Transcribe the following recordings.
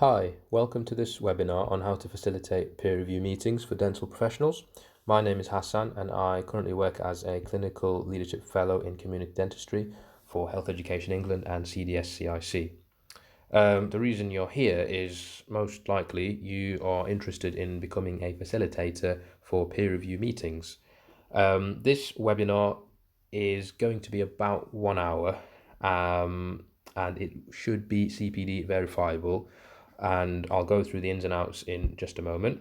Hi, welcome to this webinar on how to facilitate peer review meetings for dental professionals. My name is Hassan and I currently work as a clinical leadership fellow in community dentistry for Health Education England and CDS-CIC. The reason you're here is most likely you are interested in becoming a facilitator for peer review meetings. This webinar is going to be about 1 hour and it should be CPD verifiable, and I'll go through the ins and outs in just a moment.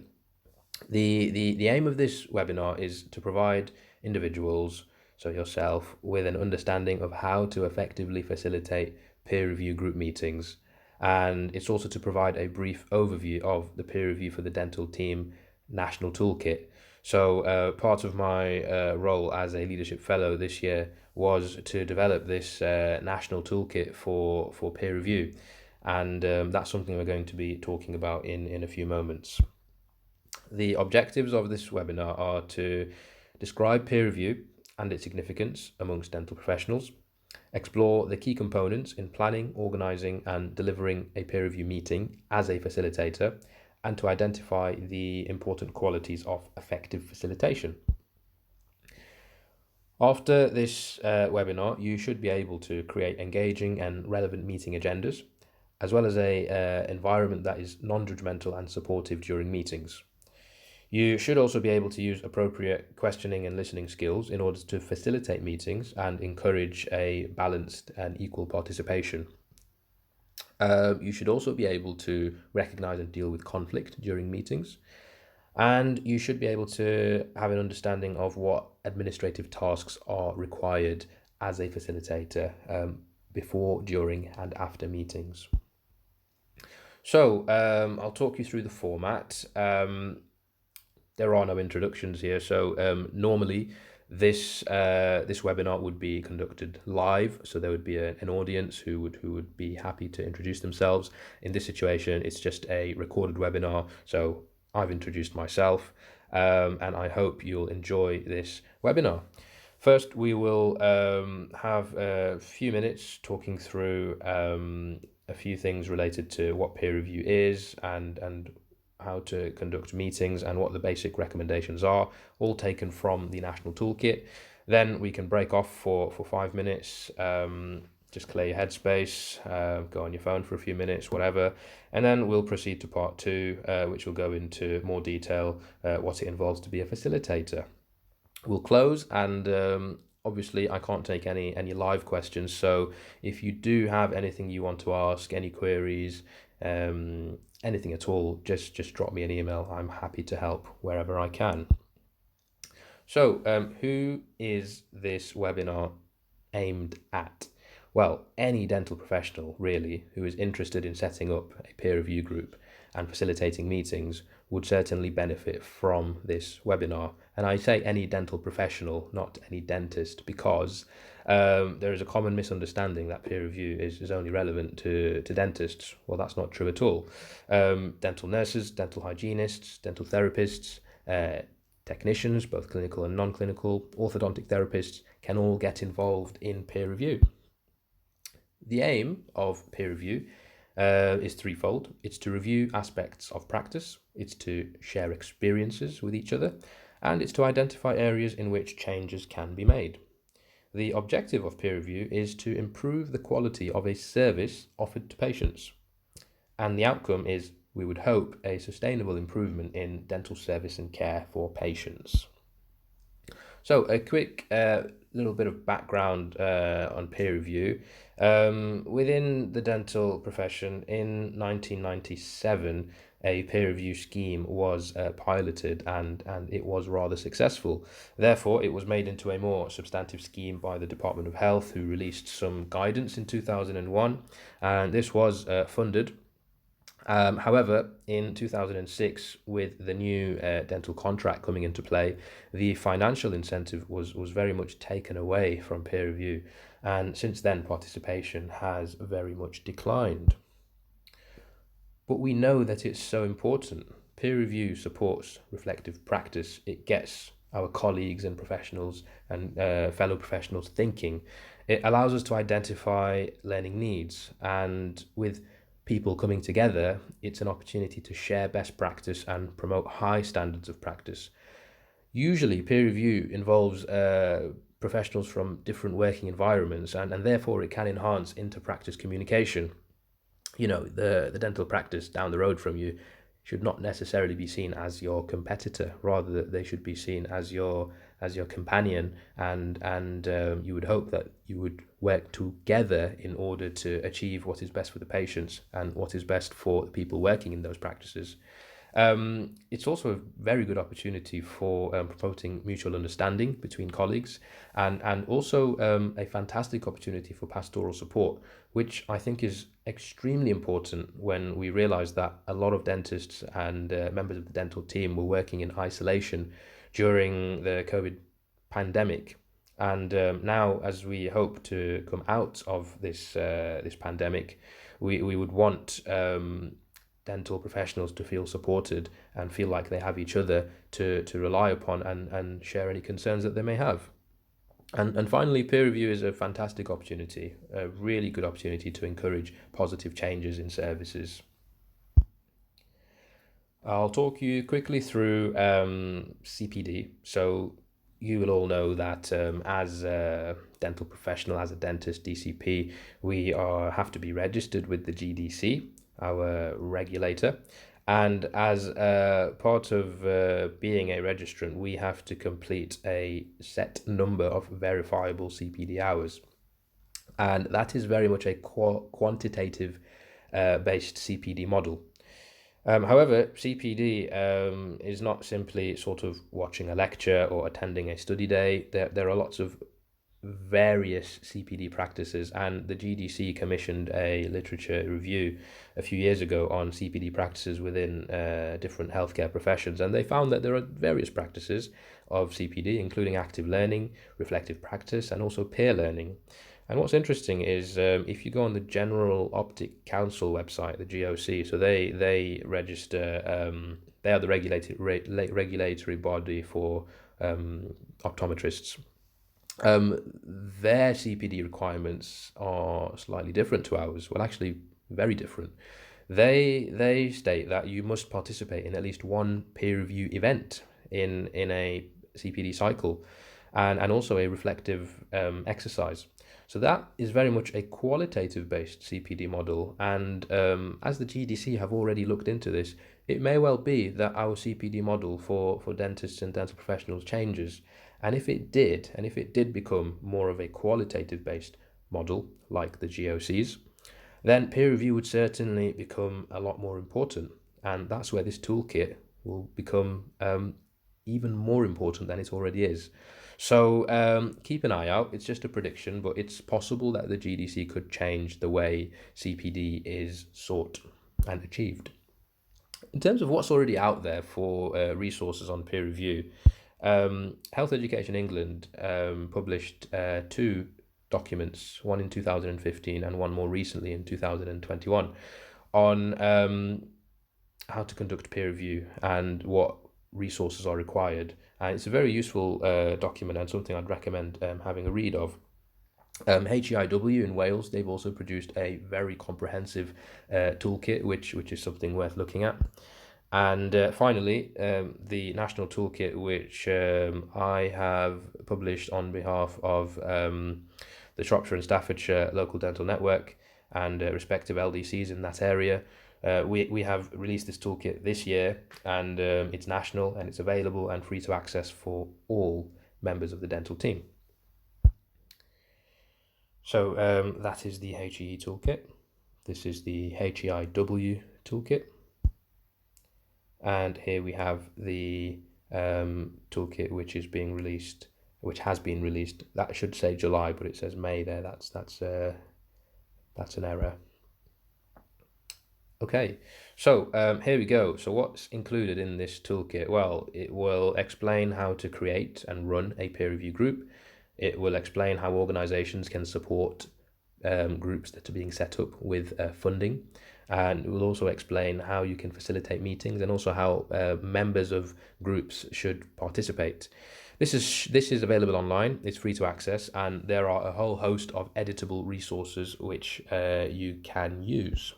The aim of this webinar is to provide individuals, so yourself, with an understanding of how to effectively facilitate peer review group meetings. And it's also to provide a brief overview of the peer review for the dental team national toolkit. So part of my role as a leadership fellow this year was to develop this national toolkit for peer review. And that's something we're going to be talking about in a few moments. The objectives of this webinar are to describe peer review and its significance amongst dental professionals, explore the key components in planning, organising and delivering a peer review meeting as a facilitator, and to identify the important qualities of effective facilitation. After this webinar, you should be able to create engaging and relevant meeting agendas, as well as an environment that is non-judgmental and supportive during meetings. You should also be able to use appropriate questioning and listening skills in order to facilitate meetings and encourage a balanced and equal participation. You should also be able to recognize and deal with conflict during meetings. And you should be able to have an understanding of what administrative tasks are required as a facilitator before, during, and after meetings. So I'll talk you through the format. There are no introductions here. So normally this webinar would be conducted live, so there would be an audience who would be happy to introduce themselves. In this situation, it's just a recorded webinar, so I've introduced myself, and I hope you'll enjoy this webinar. First, we will have a few minutes talking through a few things related to what peer review is and how to conduct meetings and what the basic recommendations are, all taken from the National Toolkit. Then we can break off for 5 minutes, just clear your headspace, go on your phone for a few minutes, whatever. And then we'll proceed to part two, which will go into more detail, what it involves to be a facilitator. We'll close, and obviously I can't take any live questions, so if you do have anything you want to ask, any queries, anything at all, just drop me an email. I'm happy to help wherever I can. So who is this webinar aimed at? Well, any dental professional really who is interested in setting up a peer review group and facilitating meetings would certainly benefit from this webinar. And I say any dental professional, not any dentist, because there is a common misunderstanding that peer review is only relevant to dentists. Well, that's not true at all. Dental nurses, dental hygienists, dental therapists, technicians, both clinical and non-clinical, orthodontic therapists can all get involved in peer review. The aim of peer review is threefold. It's to review aspects of practice, it's to share experiences with each other, and it's to identify areas in which changes can be made. The objective of peer review is to improve the quality of a service offered to patients. And the outcome is, we would hope, a sustainable improvement in dental service and care for patients. So a quick little bit of background on peer review. Within the dental profession, in 1997, a peer review scheme was piloted and it was rather successful. Therefore, it was made into a more substantive scheme by the Department of Health, who released some guidance in 2001, and this was funded. However, in 2006, with the new dental contract coming into play, the financial incentive was very much taken away from peer review, and since then participation has very much declined. But we know that it's so important. Peer review supports reflective practice. It gets our colleagues and professionals and fellow professionals thinking. It allows us to identify learning needs, and with people coming together, it's an opportunity to share best practice and promote high standards of practice. Usually, peer review involves professionals from different working environments, and therefore it can enhance inter-practice communication. The dental practice down the road from you should not necessarily be seen as your competitor. Rather, they should be seen as your companion, and you would hope that you would work together in order to achieve what is best for the patients and what is best for the people working in those practices. It's also a very good opportunity for promoting mutual understanding between colleagues, and also a fantastic opportunity for pastoral support, which I think is extremely important when we realize that a lot of dentists and members of the dental team were working in isolation during the COVID pandemic. And now, as we hope to come out of this pandemic, we would want dental professionals to feel supported and feel like they have each other to rely upon and share any concerns that they may have. And finally, peer review is a fantastic opportunity, a really good opportunity to encourage positive changes in services. I'll talk you quickly through CPD. So you will all know that as a dental professional, as a dentist, DCP, we have to be registered with the GDC, our regulator. And as part of being a registrant, we have to complete a set number of verifiable CPD hours. And that is very much a quantitative based CPD model. However, CPD is not simply sort of watching a lecture or attending a study day. There are lots of various CPD practices, and the GDC commissioned a literature review a few years ago on CPD practices within different healthcare professions, and they found that there are various practices of CPD, including active learning, reflective practice, and also peer learning. And what's interesting is if you go on the General Optic Council website, the GOC, so they register, they are the regulatory body for optometrists. Their CPD requirements are slightly different to ours. Well, actually, very different. They state that you must participate in at least one peer review event in a CPD cycle, and also a reflective exercise. So that is very much a qualitative based CPD model, and as the GDC have already looked into this, it may well be that our CPD model for dentists and dental professionals changes. And if it did become more of a qualitative based model like the GOCs, then peer review would certainly become a lot more important. And that's where this toolkit will become even more important than it already is. So keep an eye out. It's just a prediction, but it's possible that the GDC could change the way CPD is sought and achieved. In terms of what's already out there for resources on peer review, Health Education England published two documents, one in 2015 and one more recently in 2021, on how to conduct peer review and what resources are required. And it's a very useful document and something I'd recommend having a read of. HEIW in Wales, they've also produced a very comprehensive toolkit, which is something worth looking at. And finally, the National Toolkit, which I have published on behalf of the Shropshire and Staffordshire Local Dental Network and respective LDCs in that area. We have released this toolkit this year, and it's national and it's available and free to access for all members of the dental team. So that is the HEE toolkit. This is the HEIW toolkit. And here we have the toolkit which has been released. That should say July, but it says May there. That's an error. Okay, so here we go. So what's included in this toolkit? Well, it will explain how to create and run a peer review group. It will explain how organizations can support groups that are being set up with funding. And it will also explain how you can facilitate meetings and also how members of groups should participate. This is available online. It's free to access, and there are a whole host of editable resources which you can use.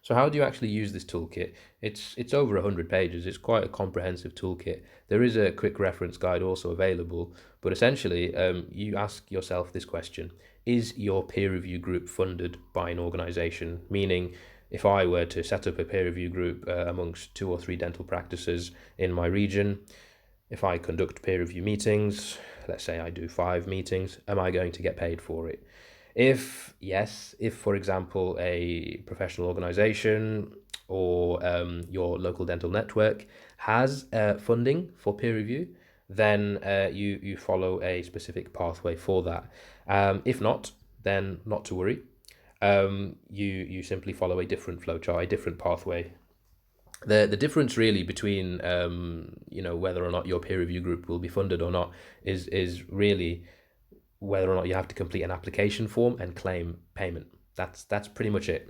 So how do you actually use this toolkit? It's over 100 pages. It's quite a comprehensive toolkit. There is a quick reference guide also available, but essentially you ask yourself this question: is your peer review group funded by an organization? Meaning, if I were to set up a peer review group amongst 2 or 3 dental practices in my region, if I conduct peer review meetings, let's say I do 5 meetings, am I going to get paid for it? If yes, if for example a professional organization or your local dental network has funding for peer review, then you follow a specific pathway for that. If not, then not to worry. You simply follow a different flowchart, a different pathway. The difference really between whether or not your peer review group will be funded or not is really whether or not you have to complete an application form and claim payment. That's pretty much it.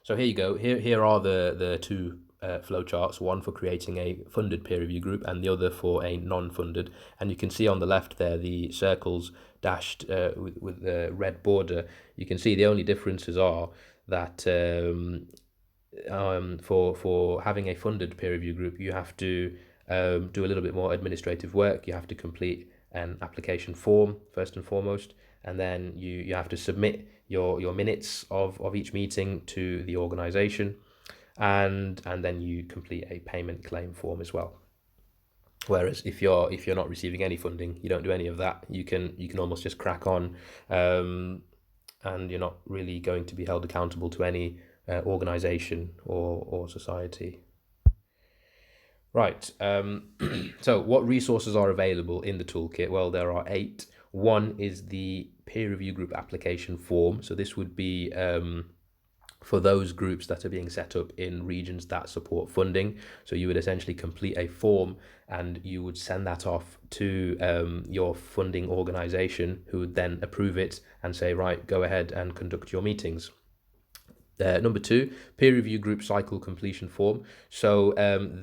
So here you go. Here are the two flowcharts, one for creating a funded peer review group and the other for a non-funded. And you can see on the left there the circles dashed with the red border. You can see the only differences are that for having a funded peer review group, you have to do a little bit more administrative work. You have to complete an application form first and foremost, and then you have to submit your minutes of each meeting to the organization, and then you complete a payment claim form as well. Whereas if you're not receiving any funding, you don't do any of that. You can almost just crack on, and you're not really going to be held accountable to any organization or society. Right. So what resources are available in the toolkit? Well, there are 8. One is the peer review group application form. So this would be for those groups that are being set up in regions that support funding. So you would essentially complete a form and you would send that off to your funding organization, who would then approve it and say, right, go ahead and conduct your meetings. Number 2, peer review group cycle completion form. So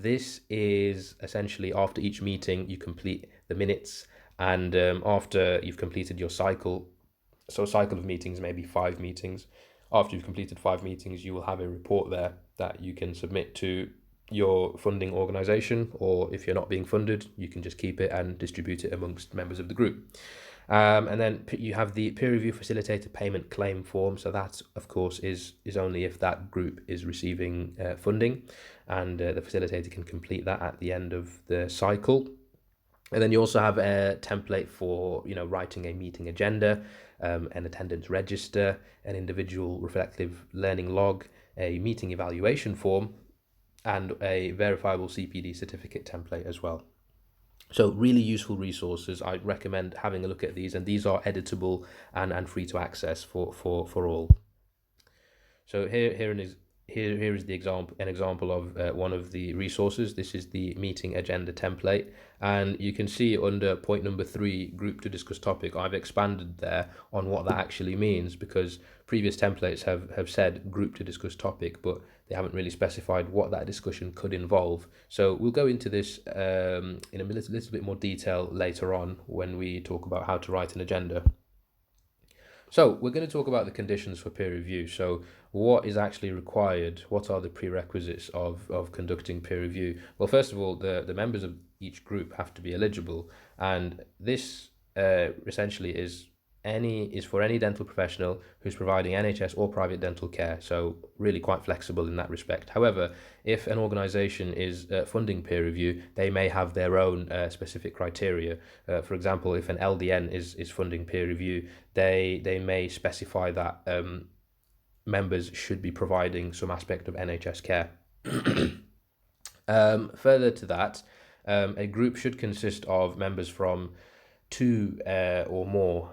this is essentially after each meeting, you complete the minutes, and after you've completed your cycle, so a cycle of meetings, maybe 5 meetings, after you've completed 5 meetings, you will have a report there that you can submit to your funding organization, or if you're not being funded, you can just keep it and distribute it amongst members of the group. And then you have the peer review facilitator payment claim form. So that, of course, is only if that group is receiving funding, and the facilitator can complete that at the end of the cycle. And then you also have a template for writing a meeting agenda, an attendance register, an individual reflective learning log, a meeting evaluation form, and a verifiable CPD certificate template as well. So really useful resources. I recommend having a look at these, and these are editable and free to access for all. So here is an example of one of the resources. This is the meeting agenda template, and you can see under point number 3, group to discuss topic, I've expanded there on what that actually means, because previous templates have said group to discuss topic, but they haven't really specified what that discussion could involve. So we'll go into this in a little bit more detail later on when we talk about how to write an agenda. So we're going to talk about the conditions for peer review. So what is actually required? What are the prerequisites of conducting peer review? Well, first of all, the members of each group have to be eligible, and this essentially is for any dental professional who's providing NHS or private dental care. So really quite flexible in that respect. However, if an organisation is funding peer review, they may have their own specific criteria. For example, if an LDN is funding peer review, they may specify that members should be providing some aspect of NHS care. Further to that, a group should consist of members from 2 or more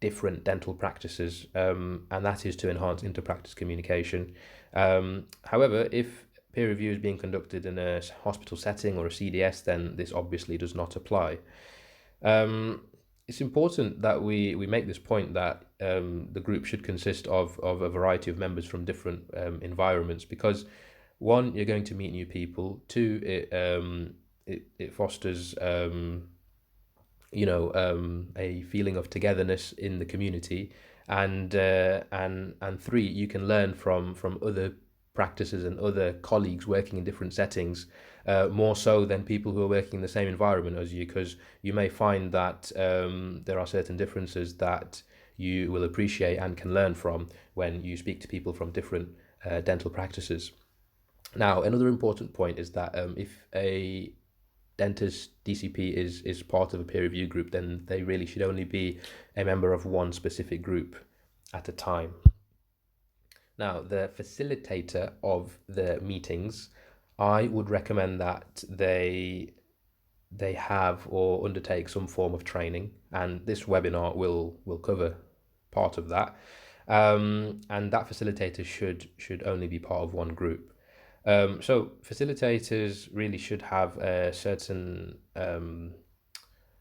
different dental practices, and that is to enhance inter-practice communication. However, if peer review is being conducted in a hospital setting or a CDS, then this obviously does not apply. It's important that we make this point that the group should consist of a variety of members from different environments, because 1, you're going to meet new people. 2, it fosters a feeling of togetherness in the community, And three, you can learn from other practices and other colleagues working in different settings, more so than people who are working in the same environment as you, because you may find that there are certain differences that you will appreciate and can learn from when you speak to people from different dental practices. Now, another important point is that if a dentist DCP is part of a peer review group, then they really should only be a member of one specific group at a time. Now, the facilitator of the meetings, I would recommend that they have or undertake some form of training, and this webinar will cover part of that. And that facilitator should only be part of one group. So facilitators really should have a certain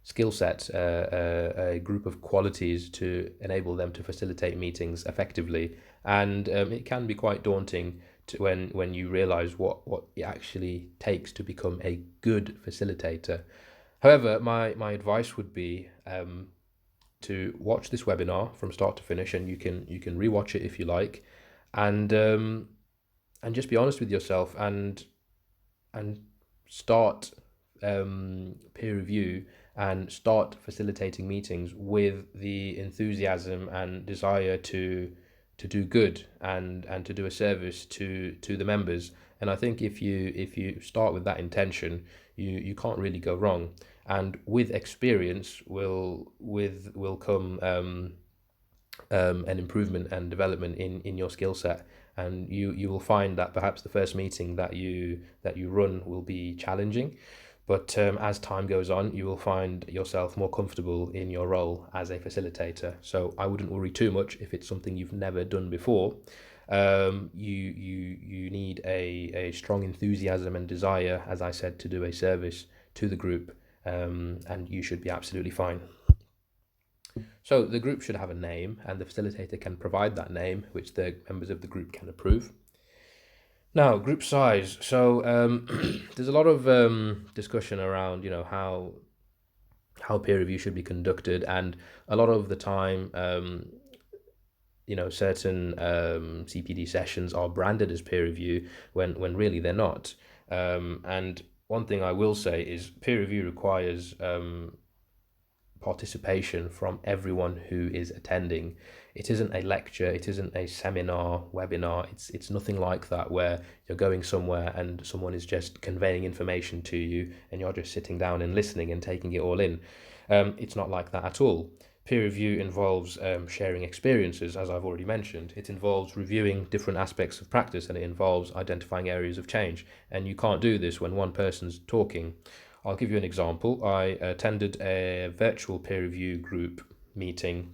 skill set, a group of qualities to enable them to facilitate meetings effectively. And it can be quite daunting when you realize what it actually takes to become a good facilitator. However, my advice would be to watch this webinar from start to finish, and you can rewatch it if you like, and just be honest with yourself and start peer review and start facilitating meetings with the enthusiasm and desire to do good and to do a service to the members. And I think if you start with that intention, you can't really go wrong. And with experience will come an improvement and development in your skill set. And you will find that perhaps the first meeting that you run will be challenging, but as time goes on, you will find yourself more comfortable in your role as a facilitator. So I wouldn't worry too much if it's something you've never done before. You need a strong enthusiasm and desire, as I said, to do a service to the group, and you should be absolutely fine. So the group should have a name, and the facilitator can provide that name, which the members of the group can approve. Now, group size. So there's a lot of discussion around, how peer review should be conducted, and a lot of the time, certain CPD sessions are branded as peer review when really they're not. And one thing I will say is peer review requires participation from everyone who is attending. It isn't a lecture, it isn't a seminar, webinar, it's nothing like that where you're going somewhere and someone is just conveying information to you and you're just sitting down and listening and taking it all in. It's not like that at all. Peer review involves sharing experiences, as I've already mentioned. It involves reviewing different aspects of practice, and it involves identifying areas of change. And you can't do this when one person's talking. I'll give you an example. I attended a virtual peer review group meeting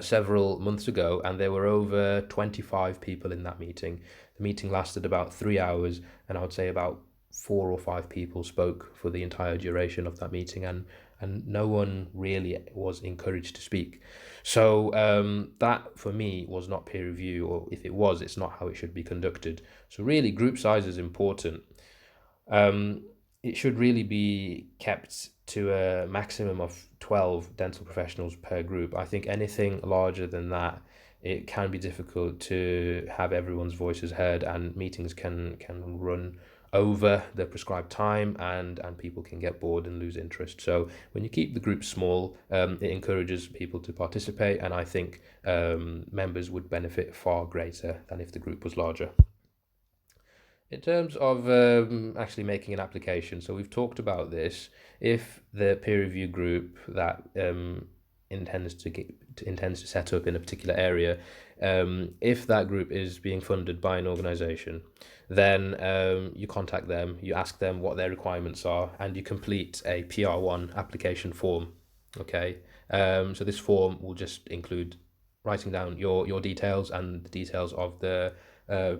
several months ago, and there were over 25 people in that meeting. The meeting lasted about 3 hours, and I would say about 4 or 5 people spoke for the entire duration of that meeting, and no one really was encouraged to speak. So that for me was not peer review, or if it was, it's not how it should be conducted. So really, group size is important. It should really be kept to a maximum of 12 dental professionals per group. I think anything larger than that, it can be difficult to have everyone's voices heard, and meetings can run over the prescribed time, and people can get bored and lose interest. So when you keep the group small, it encourages people to participate, and I think members would benefit far greater than if the group was larger. In terms of actually making an application, so we've talked about this. If the peer review group that intends to set up in a particular area, if that group is being funded by an organisation, then you contact them, you ask them what their requirements are, and you complete a PR1 application form. Okay, so this form will just include writing down your details and the details of the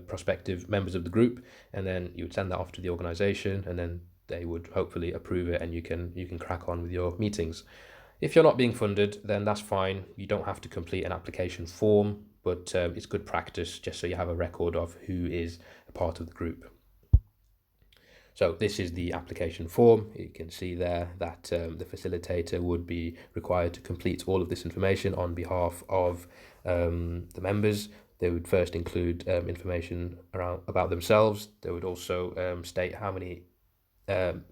prospective members of the group, and then you would send that off to the organisation, and then they would hopefully approve it, and you can crack on with your meetings. If you're not being funded, then that's fine. You don't have to complete an application form, but it's good practice just so you have a record of who is a part of the group. So this is the application form. You can see there that the facilitator would be required to complete all of this information on behalf of the members. They would first include information about themselves. They would also state how many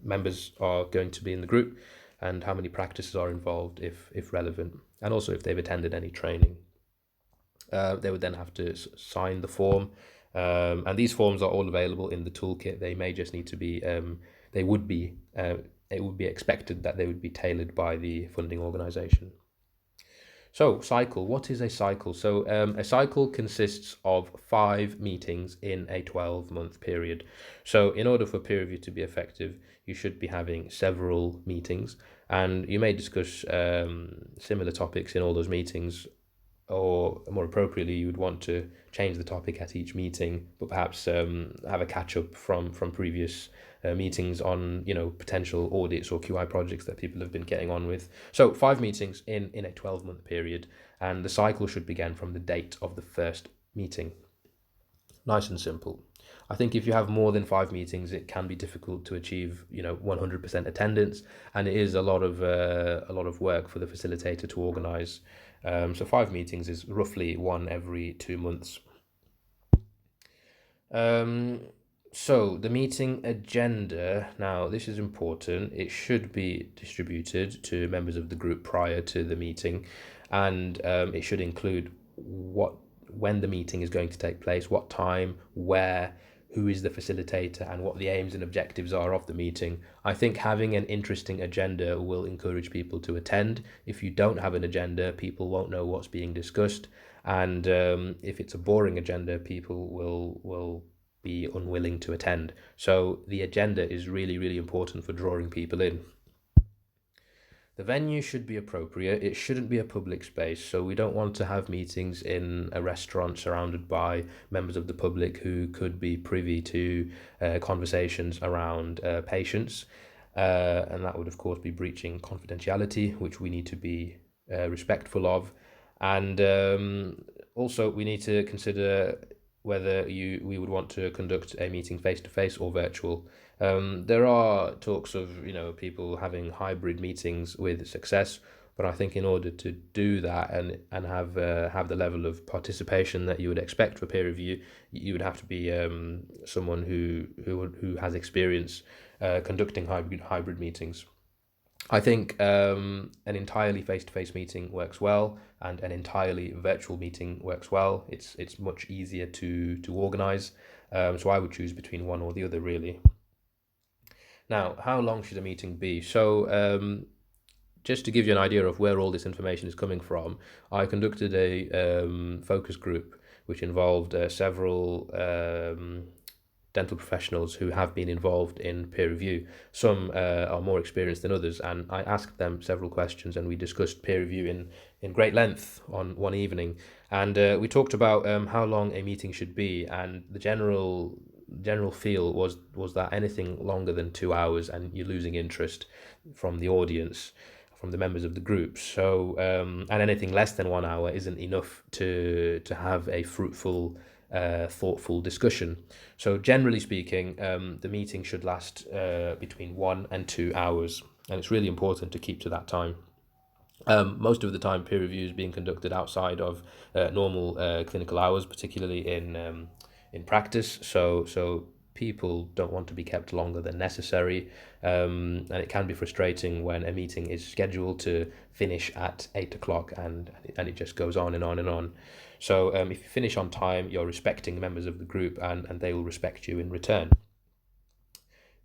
members are going to be in the group and how many practices are involved if relevant, and also if they've attended any training. They would then have to sign the form, and these forms are all available in the toolkit. They may just need to be, it would be expected that they would be tailored by the funding organisation. So, cycle. What is a cycle? So, a cycle consists of 5 meetings in a 12-month period. So, in order for peer review to be effective, you should be having several meetings, and you may discuss similar topics in all those meetings, or more appropriately, you would want to change the topic at each meeting, but perhaps have a catch up from previous meetings on potential audits or QI projects that people have been getting on with. So 5 meetings in a 12-month period, and the cycle should begin from the date of the first meeting. Nice and simple. I think if you have more than 5 meetings, it can be difficult to achieve 100% attendance, and it is a lot of work for the facilitator to organize. So 5 meetings is roughly 1 every 2 months. So the meeting agenda, now this is important. It should be distributed to members of the group prior to the meeting, and it should include when the meeting is going to take place, what time, where, who is the facilitator, and what the aims and objectives are of the meeting. I think having an interesting agenda will encourage people to attend. If you don't have an agenda, people won't know what's being discussed, and if it's a boring agenda, people will be unwilling to attend. So the agenda is really, really important for drawing people in. The venue should be appropriate. It shouldn't be a public space, so we don't want to have meetings in a restaurant surrounded by members of the public who could be privy to conversations around patients, and that would of course be breaching confidentiality, which we need to be respectful of. And also we need to consider whether we would want to conduct a meeting face-to-face or virtual. There are talks of people having hybrid meetings with success, but I think in order to do that and have the level of participation that you would expect for peer review, you would have to be someone who has experience conducting hybrid meetings. I think an entirely face-to-face meeting works well, and an entirely virtual meeting works well. It's much easier to organize, so I would choose between one or the other, really. Now, how long should a meeting be? So just to give you an idea of where all this information is coming from, I conducted a focus group which involved several dental professionals who have been involved in peer review. Some are more experienced than others, and I asked them several questions, and we discussed peer review in great length on one evening. And we talked about how long a meeting should be, and the general feel was that anything longer than 2 hours and you're losing interest from the audience, from the members of the group. So and anything less than 1 hour isn't enough to have a fruitful thoughtful discussion. So generally speaking, the meeting should last between 1 and 2 hours, and it's really important to keep to that time. Most of the time peer review is being conducted outside of normal clinical hours, particularly in practice, so people don't want to be kept longer than necessary, and it can be frustrating when a meeting is scheduled to finish at 8 o'clock and it just goes on and on and on. So if you finish on time, you're respecting members of the group, and they will respect you in return.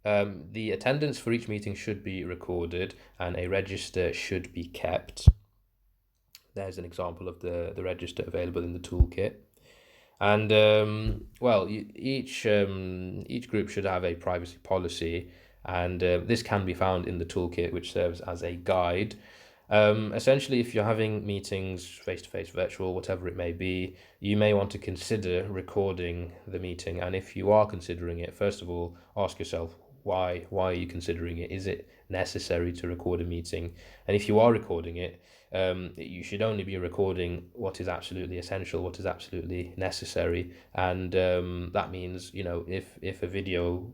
The attendance for each meeting should be recorded, and a register should be kept. There's an example of the register available in the toolkit. And each group should have a privacy policy, and this can be found in the toolkit, which serves as a guide. Essentially, if you're having meetings face-to-face, virtual, whatever it may be, you may want to consider recording the meeting. And if you are considering it, first of all, ask yourself, why are you considering it? Is it necessary to record a meeting? And if you are recording it, you should only be recording what is absolutely essential, what is absolutely necessary. And that means, if a video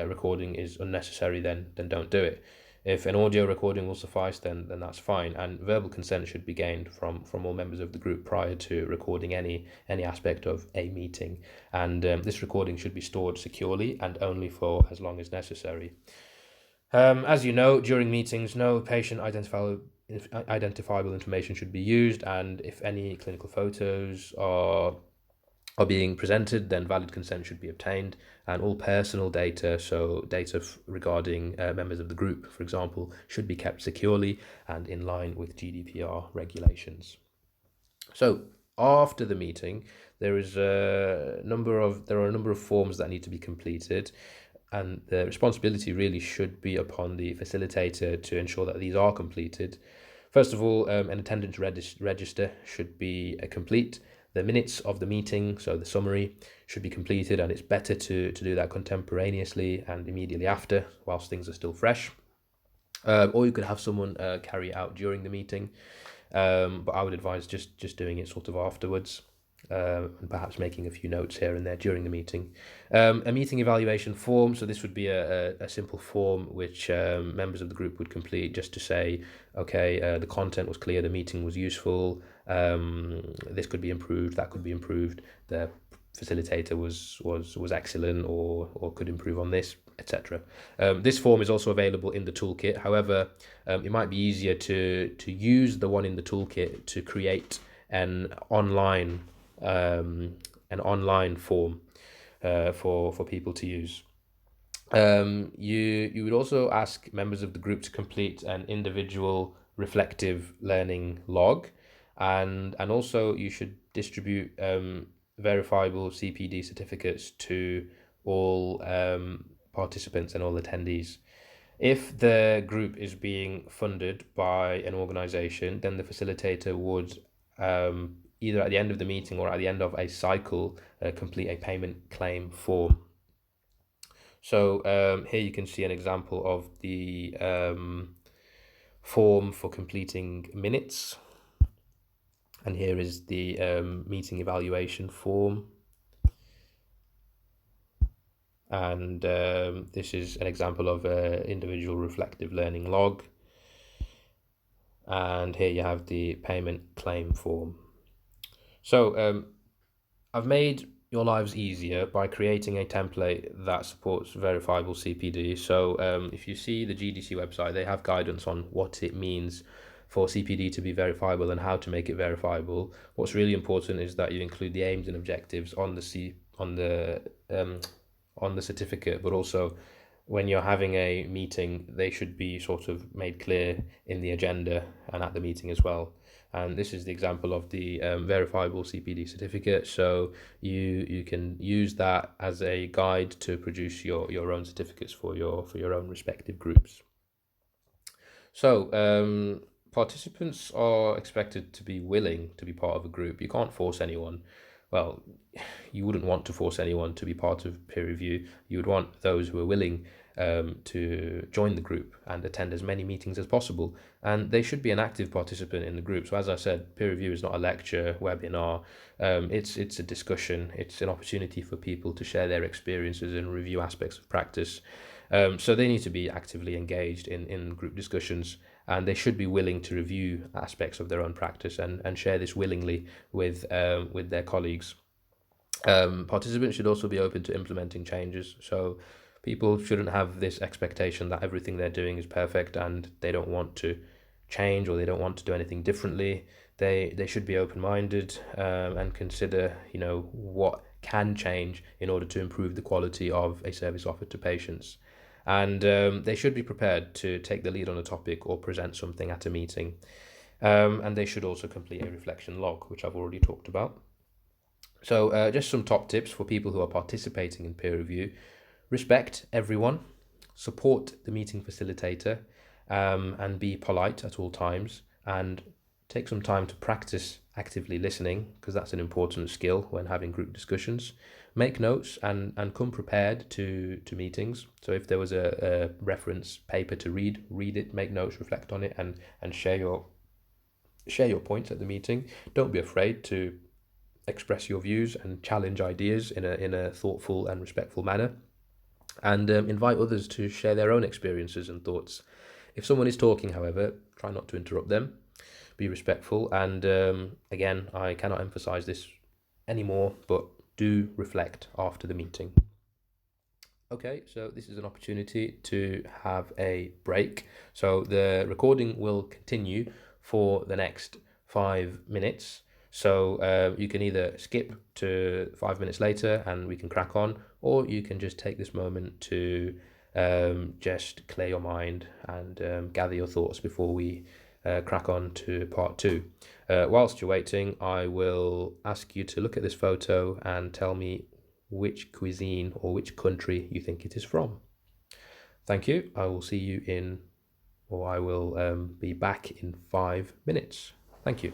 recording is unnecessary, then don't do it. If an audio recording will suffice, then that's fine. And verbal consent should be gained from all members of the group prior to recording any aspect of a meeting. And this recording should be stored securely and only for as long as necessary. As you know, during meetings, no patient identifiable information should be used, and if any clinical photos are being presented, then valid consent should be obtained, and all personal data, so data regarding members of the group, for example, should be kept securely and in line with GDPR regulations. So after the meeting, there are a number of forms that need to be completed, and the responsibility really should be upon the facilitator to ensure that these are completed. First of all, an attendance register should be complete. The minutes of the meeting, so the summary, should be completed, and it's better to do that contemporaneously and immediately after, whilst things are still fresh. Or you could have someone carry it out during the meeting, but I would advise just doing it sort of afterwards, and perhaps making a few notes here and there during the meeting. A meeting evaluation form, so this would be a simple form which members of the group would complete just to say, okay, the content was clear, the meeting was useful, this could be improved, that could be improved, the facilitator was excellent, or could improve on this, etc. This form is also available in the toolkit. However, it might be easier to use the one in the toolkit to create an online form for people to use. You would also ask members of the group to complete an individual reflective learning log, and also you should distribute verifiable CPD certificates to all participants and all attendees. If the group is being funded by an organization, then the facilitator would either at the end of the meeting or at the end of a cycle complete a payment claim form. So here you can see an example of the form for completing minutes, and here is the meeting evaluation form, and this is an example of an individual reflective learning log, and here you have the payment claim form. So I've made your lives easier by creating a template that supports verifiable CPD. So if you see the GDC website, they have guidance on what it means for CPD to be verifiable and how to make it verifiable. What's really important is that you include the aims and objectives on the certificate, but also when you're having a meeting, they should be sort of made clear in the agenda and at the meeting as well. And this is the example of the verifiable CPD certificate. So you can use that as a guide to produce your own certificates for your own respective groups. So participants are expected to be willing to be part of a group. You can't force anyone. Well, you wouldn't want to force anyone to be part of peer review. You would want those who are willing to join the group and attend as many meetings as possible, and they should be an active participant in the group. So as I said, peer review is not a lecture, webinar, it's a discussion, it's an opportunity for people to share their experiences and review aspects of practice. So they need to be actively engaged in group discussions, and they should be willing to review aspects of their own practice and share this willingly with their colleagues. Participants should also be open to implementing changes. So people shouldn't have this expectation that everything they're doing is perfect and they don't want to change or they don't want to do anything differently. They should be open-minded and consider, what can change in order to improve the quality of a service offered to patients. And they should be prepared to take the lead on a topic or present something at a meeting. And they should also complete a reflection log, which I've already talked about. So just some top tips for people who are participating in peer review. Respect everyone, support the meeting facilitator, and be polite at all times, and take some time to practice actively listening, because that's an important skill when having group discussions. Make notes and come prepared to meetings. So if there was a reference paper to read it, make notes, reflect on it, and share your points at the meeting. Don't be afraid to express your views and challenge ideas in a thoughtful and respectful manner. and invite others to share their own experiences and thoughts. If someone is talking, however, try not to interrupt them, be respectful, and again, I cannot emphasize this anymore, but do reflect after the meeting. Okay, so this is an opportunity to have a break. So the recording will continue for the next 5 minutes. So you can either skip to 5 minutes later and we can crack on, or you can just take this moment to just clear your mind and gather your thoughts before we crack on to part two. Whilst you're waiting, I will ask you to look at this photo and tell me which cuisine or which country you think it is from. Thank you. I will see you in, or I will be back in 5 minutes. Thank you.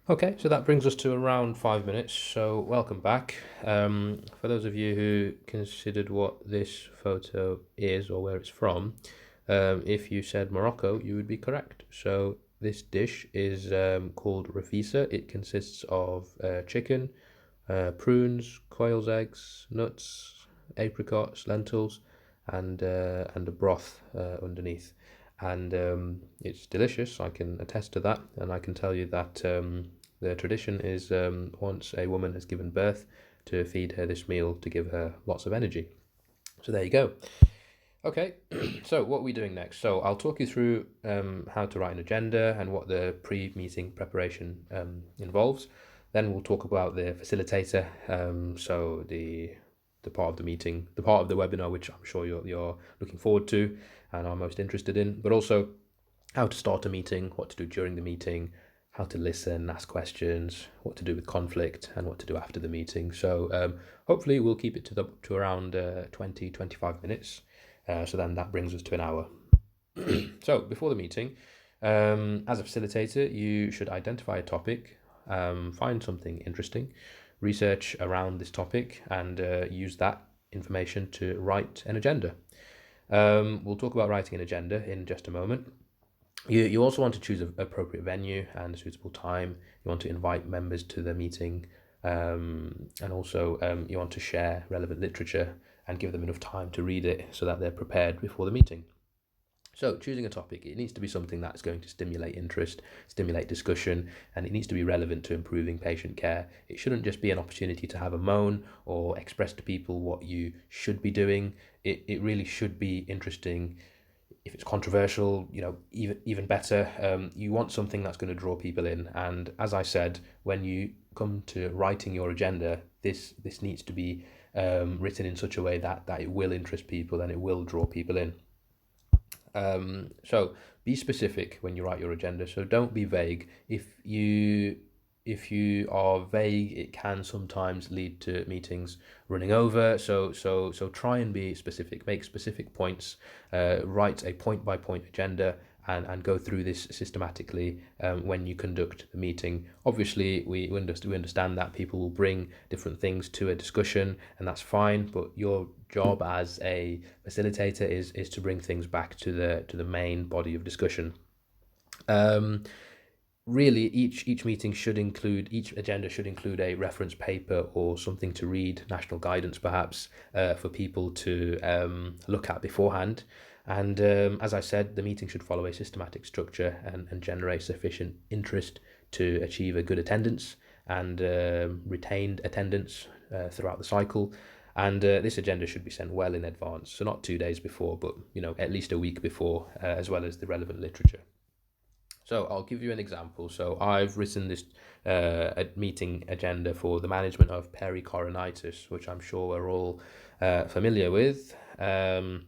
Okay, so that brings us to around 5 minutes. So welcome back. For those of you who considered what this photo is or where it's from, if you said Morocco, you would be correct. So this dish is called rafisa. It consists of chicken, prunes, quail's eggs, nuts, apricots, lentils, and a broth underneath. And it's delicious. I can attest to that, and I can tell you that the tradition is once a woman has given birth, to feed her this meal to give her lots of energy. So there you go. Okay, so what are we doing next? So I'll talk you through how to write an agenda and what the pre-meeting preparation involves. Then we'll talk about the facilitator, so the part of the meeting, the part of the webinar which I'm sure you're looking forward to and are most interested in, but also how to start a meeting, what to do during the meeting, how to listen, ask questions, what to do with conflict, and what to do after the meeting. So hopefully we'll keep it to around 20-25 minutes. So then that brings us to an hour. So before the meeting, as a facilitator, you should identify a topic, find something interesting, research around this topic, and use that information to write an agenda. We'll talk about writing an agenda in just a moment. You also want to choose an appropriate venue and a suitable time. You want to invite members to the meeting, and also you want to share relevant literature and give them enough time to read it so that they're prepared before the meeting. So choosing a topic, it needs to be something that's going to stimulate interest, stimulate discussion, and it needs to be relevant to improving patient care. It shouldn't just be an opportunity to have a moan or express to people what you should be doing. It really should be interesting. If it's controversial, even better. You want something that's going to draw people in. And as I said, when you come to writing your agenda, this needs to be written in such a way that it will interest people and it will draw people in. So be specific when you write your agenda. So don't be vague. If you are vague, it can sometimes lead to meetings running over. So try and be specific. Make specific points. Write a point by point agenda. And go through this systematically when you conduct the meeting. Obviously, we understand that people will bring different things to a discussion, and that's fine. But your job as a facilitator is to bring things back to the main body of discussion. Really, each agenda should include a reference paper or something to read, national guidance perhaps, for people to look at beforehand. And as I said, the meeting should follow a systematic structure and generate sufficient interest to achieve a good attendance and retained attendance throughout the cycle. And this agenda should be sent well in advance, so not 2 days before, but at least a week before, as well as the relevant literature. So I'll give you an example. So I've written this meeting agenda for the management of pericoronitis, which I'm sure we're all familiar with. Here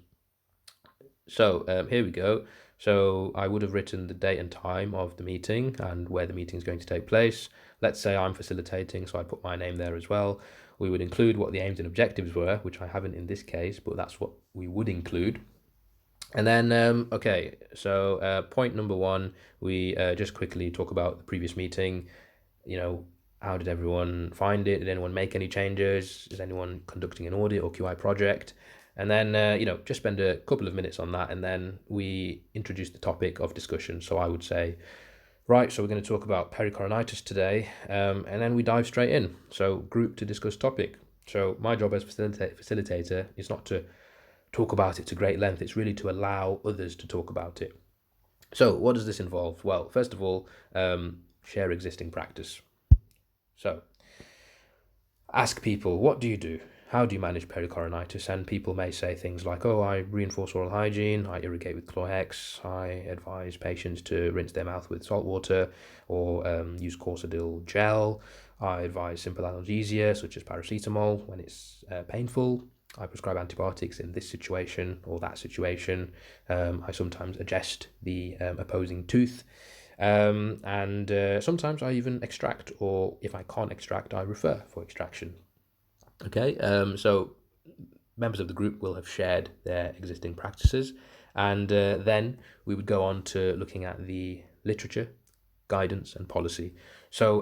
we go. So I would have written the date and time of the meeting and where the meeting is going to take place. Let's say I'm facilitating, so I put my name there as well. We would include what the aims and objectives were, which I haven't in this case, but that's what we would include. And then, point number one, we just quickly talk about the previous meeting. How did everyone find it? Did anyone make any changes? Is anyone conducting an audit or QI project? And then, just spend a couple of minutes on that, and then we introduce the topic of discussion. So I would say, right, so we're going to talk about pericoronitis today, and then we dive straight in. So group to discuss topic. So my job as facilitator is not to talk about it to great length. It's really to allow others to talk about it. So what does this involve? Well, first of all, share existing practice. So ask people, what do you do? How do you manage pericoronitis? And people may say things like, oh, I reinforce oral hygiene, I irrigate with Chlorhex, I advise patients to rinse their mouth with salt water, or use Corsadil gel. I advise simple analgesia, such as paracetamol, when it's painful. I prescribe antibiotics in this situation or that situation. I sometimes adjust the opposing tooth. And sometimes I even extract, or if I can't extract, I refer for extraction. Okay, so members of the group will have shared their existing practices, and then we would go on to looking at the literature guidance, and policy. So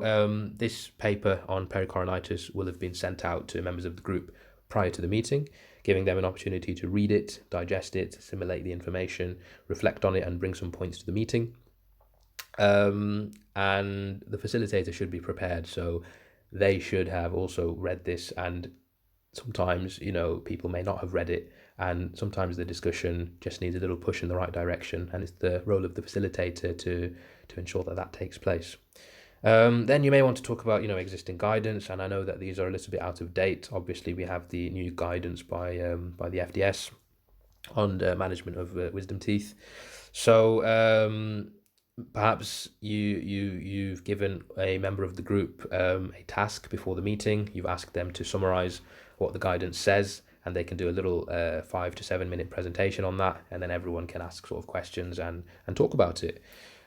this paper on pericoronitis will have been sent out to members of the group prior to the meeting, giving them an opportunity to read it, digest it, assimilate the information, reflect on it, and bring some points to the meeting. And the facilitator should be prepared, so they should have also read this. And sometimes, people may not have read it, and sometimes the discussion just needs a little push in the right direction, and it's the role of the facilitator to ensure that that takes place. Then you may want to talk about, existing guidance, and I know that these are a little bit out of date. Obviously, we have the new guidance by the FDS on the management of wisdom teeth. So perhaps you've given a member of the group a task before the meeting. You've asked them to summarize what the guidance says, and they can do a little 5 to 7 minute presentation on that, and then everyone can ask sort of questions and talk about it.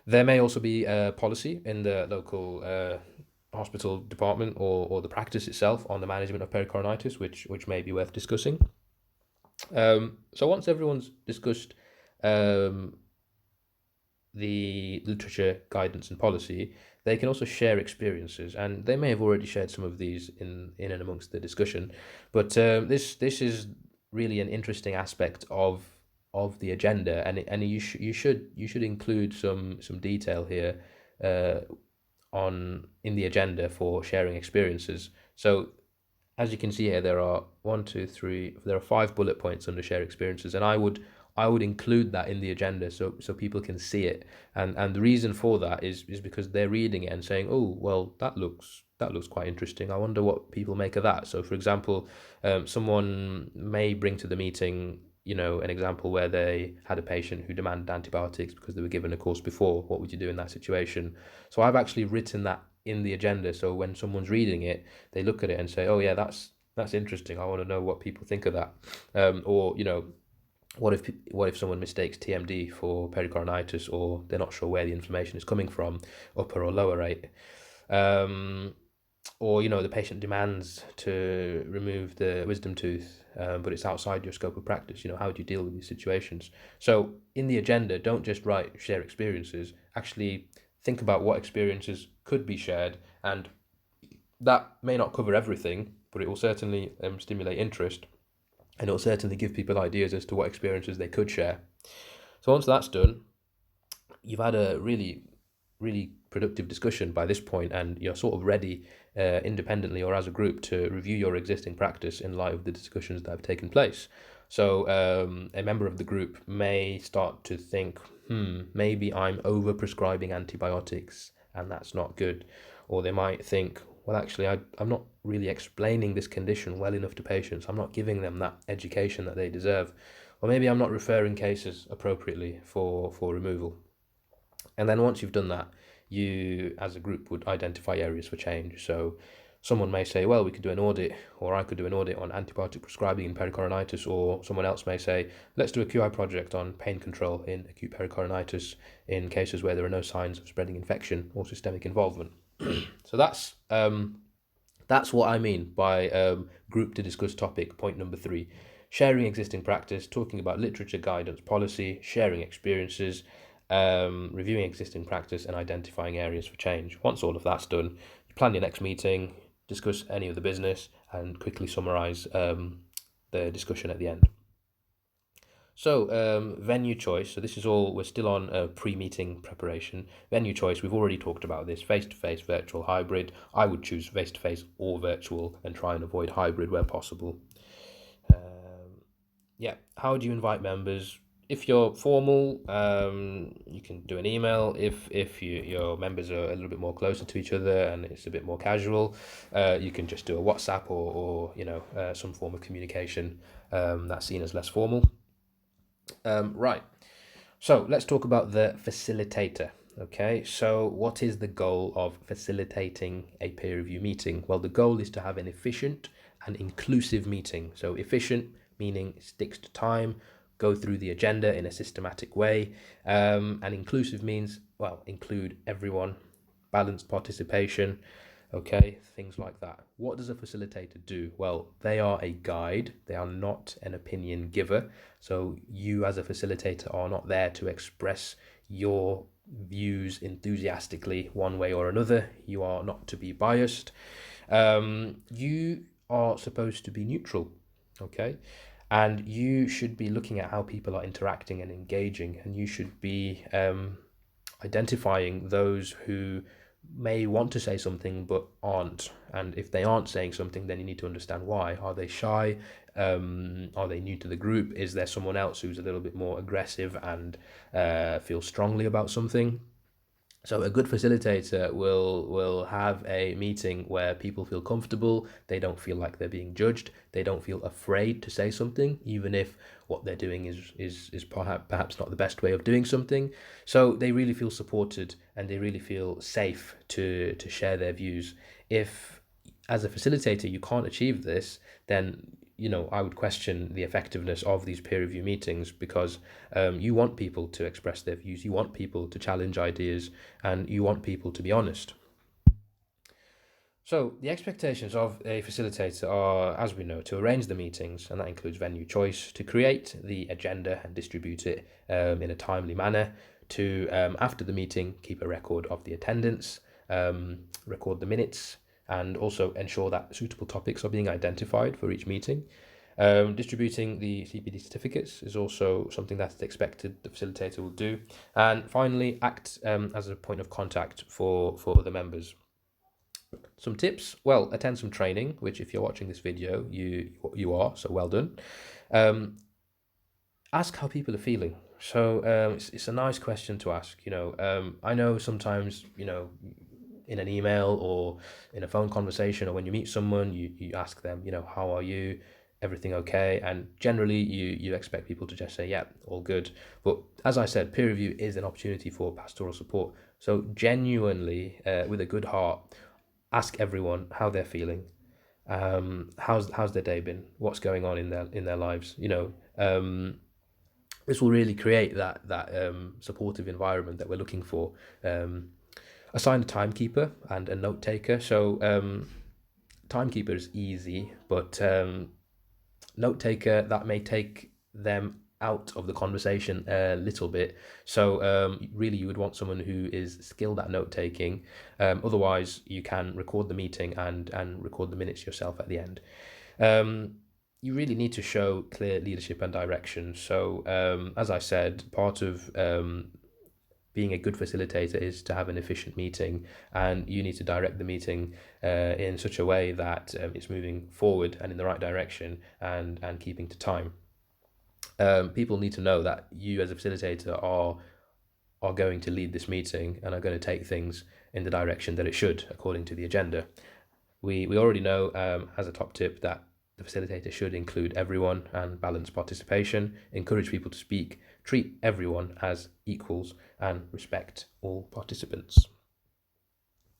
There may also be a policy in the local hospital department or the practice itself on the management of pericoronitis, which may be worth discussing. So once everyone's discussed the literature, guidance, and policy, they can also share experiences, and they may have already shared some of these in and amongst the discussion. But this is really an interesting aspect of the agenda, and you should include some detail here in the agenda for sharing experiences. So as you can see here, there are 5 bullet points under share experiences, and I would include that in the agenda so people can see it. And the reason for that is because they're reading it and saying, oh, well, that looks quite interesting. I wonder what people make of that. So for example, someone may bring to the meeting, an example where they had a patient who demanded antibiotics because they were given a course before. What would you do in that situation? So I've actually written that in the agenda, so when someone's reading it, they look at it and say, oh yeah, that's interesting. I want to know what people think of that. Or what if someone mistakes TMD for pericoronitis, or they're not sure where the information is coming from, upper or lower rate. Or the patient demands to remove the wisdom tooth, but it's outside your scope of practice. How do you deal with these situations? So in the agenda, don't just write share experiences. Actually think about what experiences could be shared, and that may not cover everything, but it will certainly stimulate interest, and it will certainly give people ideas as to what experiences they could share. So once that's done, you've had a really, really productive discussion by this point, and you're sort of ready independently or as a group to review your existing practice in light of the discussions that have taken place. So a member of the group may start to think, maybe I'm over-prescribing antibiotics and that's not good. Or they might think, well, actually, I'm not really explaining this condition well enough to patients. I'm not giving them that education that they deserve. Or maybe I'm not referring cases appropriately for removal. And then once you've done that, you, as a group, would identify areas for change. So someone may say, well, we could do an audit, or I could do an audit on antibiotic prescribing in pericoronitis, or someone else may say, let's do a QI project on pain control in acute pericoronitis in cases where there are no signs of spreading infection or systemic involvement. So that's what I mean by group to discuss topic, point number 3. Sharing existing practice, talking about literature, guidance, policy, sharing experiences, reviewing existing practice, and identifying areas for change. Once all of that's done, you plan your next meeting, discuss any of the business, and quickly summarize the discussion at the end. So venue choice. So this is all, we're still on pre-meeting preparation. Venue choice, we've already talked about this, face-to-face, virtual, hybrid. I would choose face-to-face or virtual and try and avoid hybrid where possible. How do you invite members? If you're formal, you can do an email. If your members are a little bit more closer to each other and it's a bit more casual, you can just do a WhatsApp or some form of communication that's seen as less formal. Right. So let's talk about the facilitator. Okay, so what is the goal of facilitating a peer review meeting? Well, the goal is to have an efficient and inclusive meeting. So efficient meaning sticks to time, go through the agenda in a systematic way, and inclusive means, well, include everyone, balanced participation, okay, things like that. What does a facilitator do? Well, they are a guide. They are not an opinion giver. So you as a facilitator are not there to express your views enthusiastically one way or another. You are not to be biased. You are supposed to be neutral, okay? And you should be looking at how people are interacting and engaging, and you should be identifying those who may want to say something but aren't. And if they aren't saying something, then you need to understand why. Are they shy? Are they new to the group? Is there someone else who's a little bit more aggressive and feels strongly about something? So a good facilitator will have a meeting where people feel comfortable, they don't feel like they're being judged, they don't feel afraid to say something, even if what they're doing is perhaps not the best way of doing something. So they really feel supported and they really feel safe to share their views. If as a facilitator you can't achieve this, then I would question the effectiveness of these peer review meetings, because you want people to express their views, you want people to challenge ideas, and you want people to be honest. So the expectations of a facilitator are, as we know, to arrange the meetings, and that includes venue choice, to create the agenda and distribute it in a timely manner, to, after the meeting, keep a record of the attendance, record the minutes, and also ensure that suitable topics are being identified for each meeting. Distributing the CPD certificates is also something that's expected the facilitator will do. And finally, act as a point of contact for the members. Some tips: well, attend some training, which if you're watching this video, you are, so well done. Ask how people are feeling. So it's a nice question to ask. I know sometimes, in an email or in a phone conversation, or when you meet someone, you ask them, how are you? Everything okay? And generally you expect people to just say, yeah, all good. But as I said, peer review is an opportunity for pastoral support. So genuinely, with a good heart, ask everyone how they're feeling. How's their day been? What's going on in their lives? This will really create that supportive environment that we're looking for. Assign a timekeeper and a note taker. So timekeeper is easy, but note taker, that may take them out of the conversation a little bit. So really you would want someone who is skilled at note taking. Otherwise you can record the meeting and record the minutes yourself at the end. You really need to show clear leadership and direction. So as I said, part of being a good facilitator is to have an efficient meeting, and you need to direct the meeting in such a way that it's moving forward and in the right direction and keeping to time. People need to know that you as a facilitator are going to lead this meeting and are going to take things in the direction that it should according to the agenda. We already know as a top tip that the facilitator should include everyone and balance participation, encourage people to speak, treat everyone as equals, and respect all participants.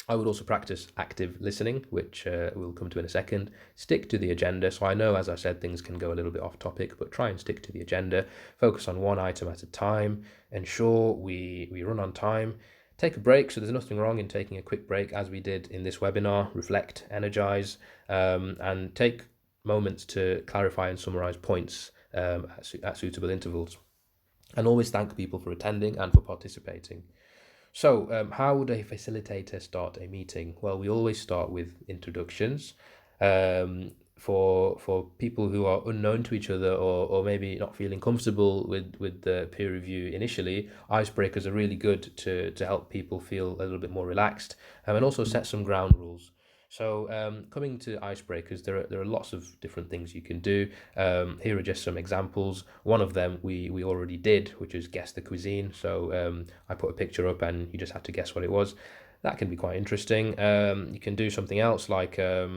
I would also practice active listening, which we'll come to in a second. Stick to the agenda. So I know, as I said, things can go a little bit off topic, but try and stick to the agenda. Focus on one item at a time. Ensure we run on time. Take a break. So there's nothing wrong in taking a quick break, as we did in this webinar. Reflect, energize, and take moments to clarify and summarize points at suitable intervals. And always thank people for attending and for participating. So how would a facilitator start a meeting? Well, we always start with introductions. For people who are unknown to each other, or maybe not feeling comfortable with the peer review initially, icebreakers are really good to help people feel a little bit more relaxed, and also set some ground rules. So coming to icebreakers, there are lots of different things you can do. Here are just some examples. One of them we already did, which is guess the cuisine. So I put a picture up and you just had to guess what it was. That can be quite interesting. You can do something else like, what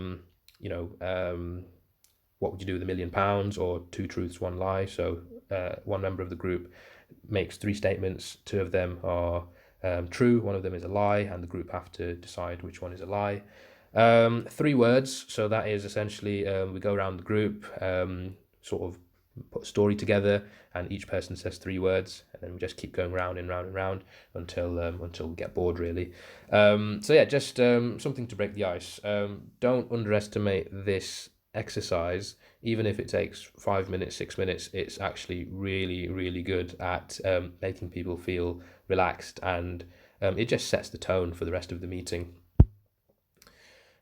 would you do with £1,000,000, or 2 truths, 1 lie. So one member of the group makes 3 statements. 2 of them are true, 1 of them is a lie, and the group have to decide which one is a lie. 3 words. So that is essentially we go around the group, sort of put a story together, and each person says 3 words, and then we just keep going round and round and round until we get bored, really. So yeah, just something to break the ice. Don't underestimate this exercise. Even if it takes 5 minutes, 6 minutes, it's actually really, really good at making people feel relaxed, and it just sets the tone for the rest of the meeting.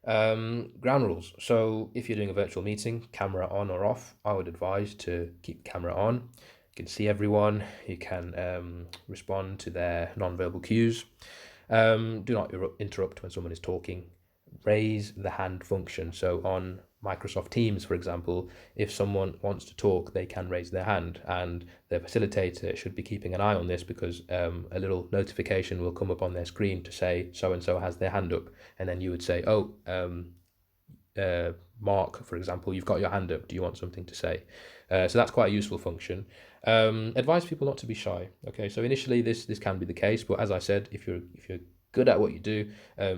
Ground rules. So if you're doing a virtual meeting, camera on or off, I would advise to keep camera on. You can see everyone. You can respond to their non-verbal cues. Do not interrupt when someone is talking. Raise the hand function. So on Microsoft Teams, for example, if someone wants to talk, they can raise their hand, and the facilitator should be keeping an eye on this, because a little notification will come up on their screen to say so-and-so has their hand up, and then you would say, oh, Mark, for example, you've got your hand up, do you want something to say? So that's quite a useful function. Advise people not to be shy. Okay, so initially this can be the case, but as I said, if you're good at what you do,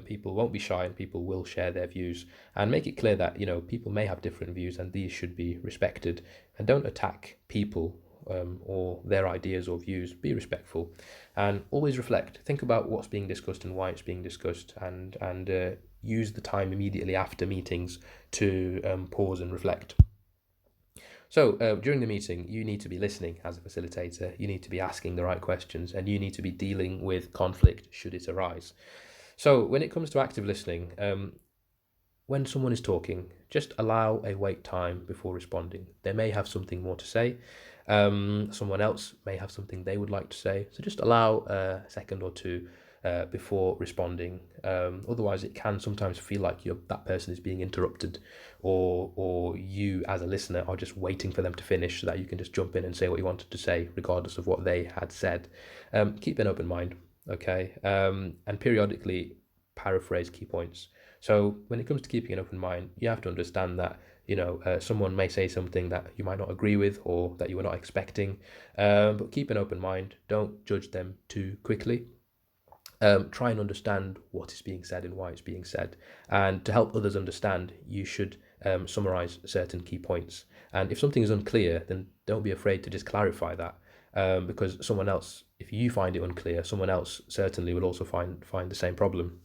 people won't be shy, and people will share their views, and make it clear that people may have different views, and these should be respected. And don't attack people or their ideas or views. Be respectful, and always reflect. Think about what's being discussed and why it's being discussed, and use the time immediately after meetings to pause and reflect. So during the meeting, you need to be listening as a facilitator, you need to be asking the right questions, and you need to be dealing with conflict should it arise. So when it comes to active listening, when someone is talking, just allow a wait time before responding. They may have something more to say. Someone else may have something they would like to say. So just allow a second or two before responding. Otherwise, it can sometimes feel like that person is being interrupted, or you as a listener are just waiting for them to finish so that you can just jump in and say what you wanted to say, regardless of what they had said. Keep an open mind, okay? And periodically paraphrase key points. So when it comes to keeping an open mind, you have to understand that someone may say something that you might not agree with or that you were not expecting, but keep an open mind. Don't judge them too quickly. Try and understand what is being said and why it's being said. And to help others understand, you should summarize certain key points. And if something is unclear, then don't be afraid to just clarify that, because someone else, if you find it unclear, someone else certainly will also find the same problem.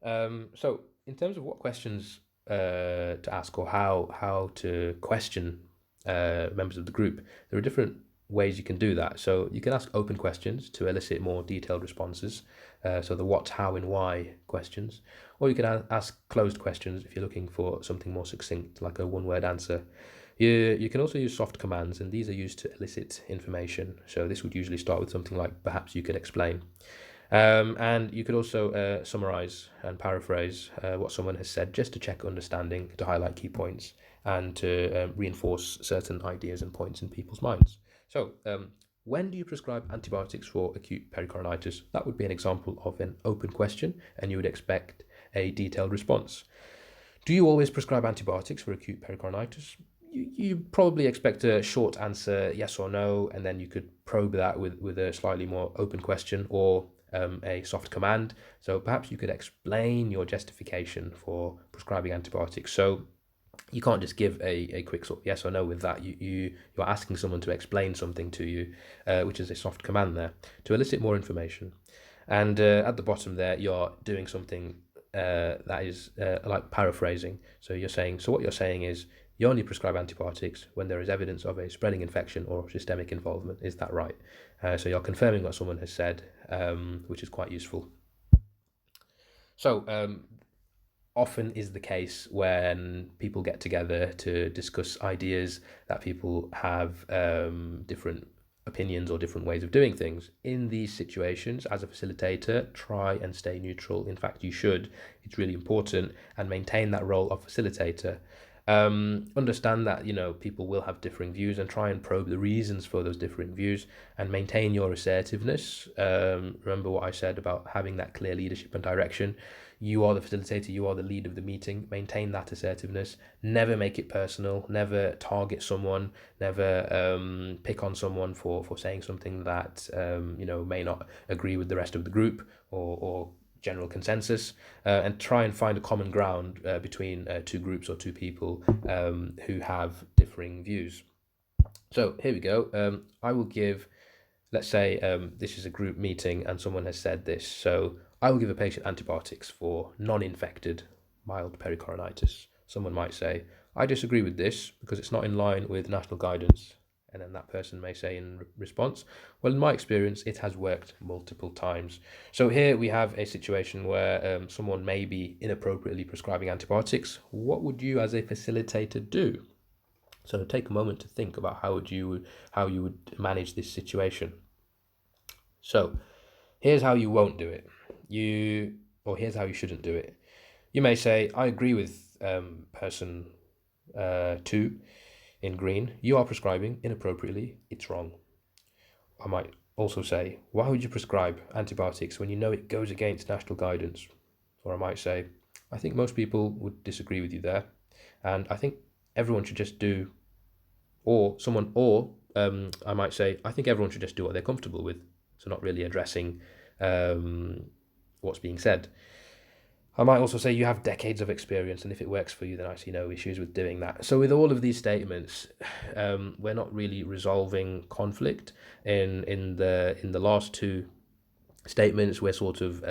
So in terms of what questions to ask, or how to question members of the group, there are different ways you can do that. So you can ask open questions to elicit more detailed responses, so the what, how, and why questions, or you can ask closed questions if you're looking for something more succinct, like a one-word answer. You can also use soft commands, and these are used to elicit information. So this would usually start with something like, perhaps you could explain. And you could also summarize and paraphrase what someone has said, just to check understanding, to highlight key points, and to reinforce certain ideas and points in people's minds. So when do you prescribe antibiotics for acute pericoronitis? That would be an example of an open question, and you would expect a detailed response. Do you always prescribe antibiotics for acute pericoronitis? You probably expect a short answer, yes or no, and then you could probe that with a slightly more open question, or a soft command. So perhaps you could explain your justification for prescribing antibiotics. So you can't just give a quick sort of yes or no with that. You're asking someone to explain something to you, which is a soft command there, to elicit more information. And at the bottom there, you're doing something that is like paraphrasing. So what you're saying is, you only prescribe antibiotics when there is evidence of a spreading infection or systemic involvement. Is that right? So you're confirming what someone has said, which is quite useful. So often is the case when people get together to discuss ideas, that people have different opinions or different ways of doing things. In these situations, as a facilitator, try and stay neutral. In fact, you should. It's really important, and maintain that role of facilitator. Understand that people will have differing views, and try and probe the reasons for those differing views, and maintain your assertiveness. Remember what I said about having that clear leadership and direction. You are the facilitator, you are the lead of the meeting. Maintain that assertiveness. Never make it personal. Never target someone. Never pick on someone for saying something that may not agree with the rest of the group, or general consensus, and try and find a common ground between two groups or two people who have differing views. So here we go. I will give, let's say this is a group meeting and someone has said this. So I will give a patient antibiotics for non-infected mild pericoronitis. Someone might say, I disagree with this because it's not in line with national guidance, And then that person may say in response, well, in my experience, it has worked multiple times. So here we have a situation where someone may be inappropriately prescribing antibiotics. What would you as a facilitator do? So take a moment to think about how you would manage this situation. So here's how you won't do it. Here's how you shouldn't do it. You may say, I agree with person 2 in green. You are prescribing inappropriately. It's wrong. I might also say, why would you prescribe antibiotics when you know it goes against national guidance? Or I might say, I think most people would disagree with you there. And I think everyone should just do, I might say, I think everyone should just do what they're comfortable with. So not really addressing what's being said. I might also say you have decades of experience, and if it works for you, then I see no issues with doing that. So with all of these statements, we're not really resolving conflict. In the last two statements, we're sort of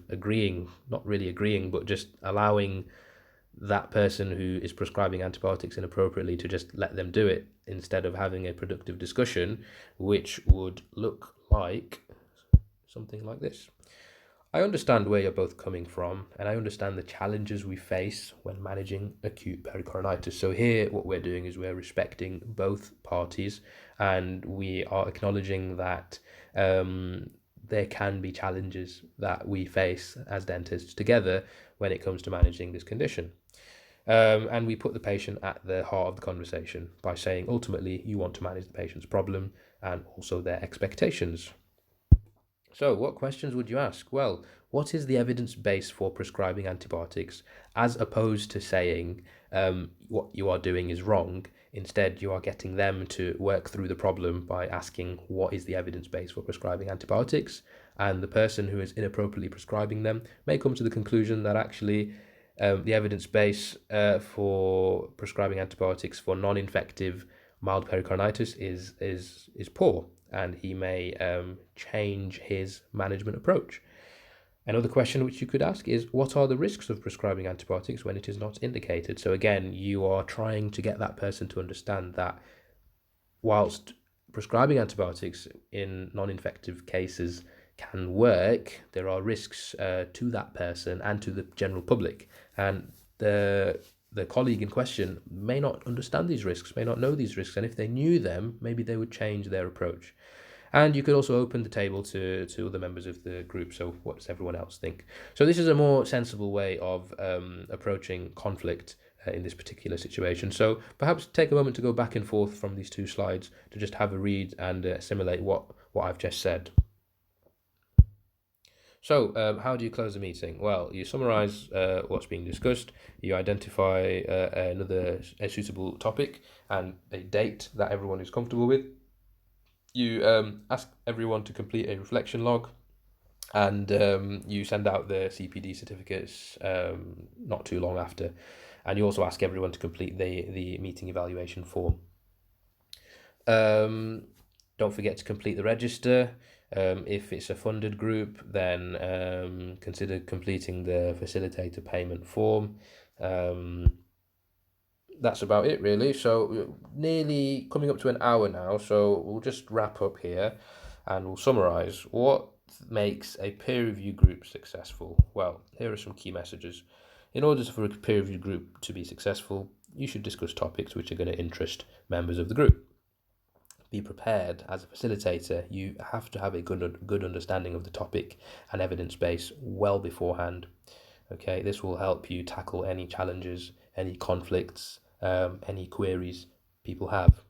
agreeing, not really agreeing, but just allowing that person who is prescribing antibiotics inappropriately to just let them do it instead of having a productive discussion, which would look like something like this. I understand where you're both coming from, and I understand the challenges we face when managing acute pericoronitis. So here, what we're doing is we're respecting both parties, and we are acknowledging that there can be challenges that we face as dentists together when it comes to managing this condition. And we put the patient at the heart of the conversation by saying, ultimately, you want to manage the patient's problem and also their expectations. So, what questions would you ask? Well, what is the evidence base for prescribing antibiotics, as opposed to saying what you are doing is wrong? Instead, you are getting them to work through the problem by asking what is the evidence base for prescribing antibiotics, and the person who is inappropriately prescribing them may come to the conclusion that actually the evidence base for prescribing antibiotics for non-infective mild pericoronitis is poor, and he may change his management approach. Another question which you could ask is, what are the risks of prescribing antibiotics when it is not indicated? So again, you are trying to get that person to understand that whilst prescribing antibiotics in non-infective cases can work, there are risks to that person and to the general public. And the colleague in question may not understand these risks, may not know these risks, and if they knew them, maybe they would change their approach. And you could also open the table to other members of the group. So what does everyone else think? So this is a more sensible way of approaching conflict in this particular situation. So perhaps take a moment to go back and forth from these two slides to just have a read and assimilate what I've just said. So how do you close a meeting? Well, you summarize what's being discussed, you identify a suitable topic and a date that everyone is comfortable with. You ask everyone to complete a reflection log, and you send out the CPD certificates not too long after. And you also ask everyone to complete the meeting evaluation form. Don't forget to complete the register. If it's a funded group, then consider completing the facilitator payment form. That's about it, really. So nearly coming up to an hour now, so we'll just wrap up here and we'll summarize what makes a peer review group successful. Well, here are some key messages. In order for a peer review group to be successful, you should discuss topics which are going to interest members of the group. Be prepared. As a facilitator, you have to have a good understanding of the topic and evidence base well beforehand. Okay, this will help you tackle any challenges, any conflicts, any queries people have.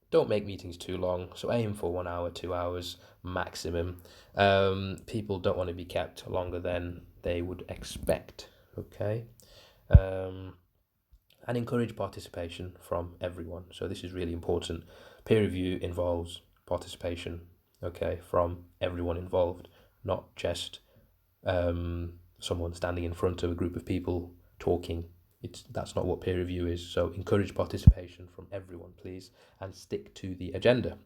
Don't make meetings too long, so aim for 1 hour, 2 hours maximum. People don't want to be kept longer than they would expect. Okay. And encourage participation from everyone. So this is really important. Peer review involves participation, okay, from everyone involved, not just someone standing in front of a group of people talking. That's not what peer review is. So encourage participation from everyone, please, and stick to the agenda.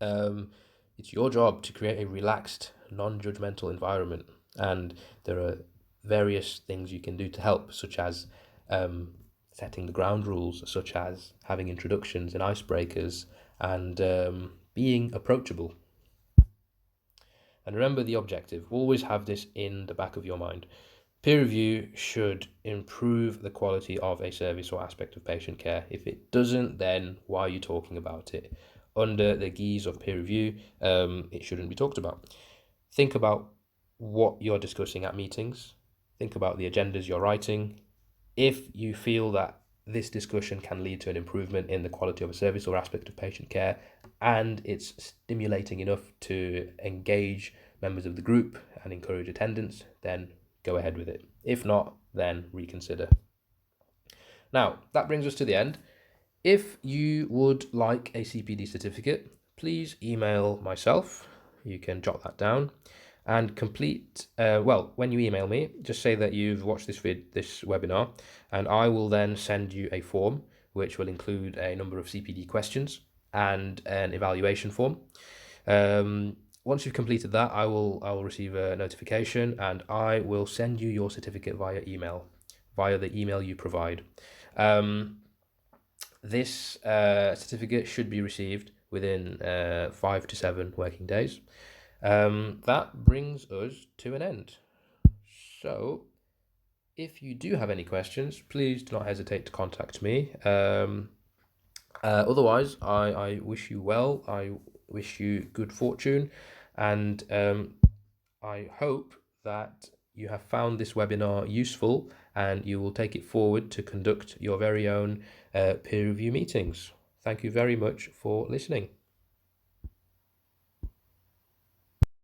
It's your job to create a relaxed, non-judgmental environment, and there are various things you can do to help, such as setting the ground rules, such as having introductions and icebreakers, and being approachable. And remember the objective. Always have this in the back of your mind. Peer review should improve the quality of a service or aspect of patient care. If it doesn't, then why are you talking about it? Under the guise of peer review, it shouldn't be talked about. Think about what you're discussing at meetings. Think about the agendas you're writing. If you feel that this discussion can lead to an improvement in the quality of a service or aspect of patient care, and it's stimulating enough to engage members of the group and encourage attendance, then go ahead with it. If not, then reconsider. Now, that brings us to the end. If you would like a CPD certificate, please email myself. You can jot that down and complete, when you email me, just say that you've watched this webinar, and I will then send you a form which will include a number of CPD questions and an evaluation form. Once you've completed that, I will receive a notification, and I will send you your certificate via the email you provide. This certificate should be received within 5 to 7 working days. That brings us to an end. So, if you do have any questions, please do not hesitate to contact me. Otherwise, I wish you well. I wish you good fortune, and I hope that you have found this webinar useful and you will take it forward to conduct your very own peer review meetings. Thank you very much for listening.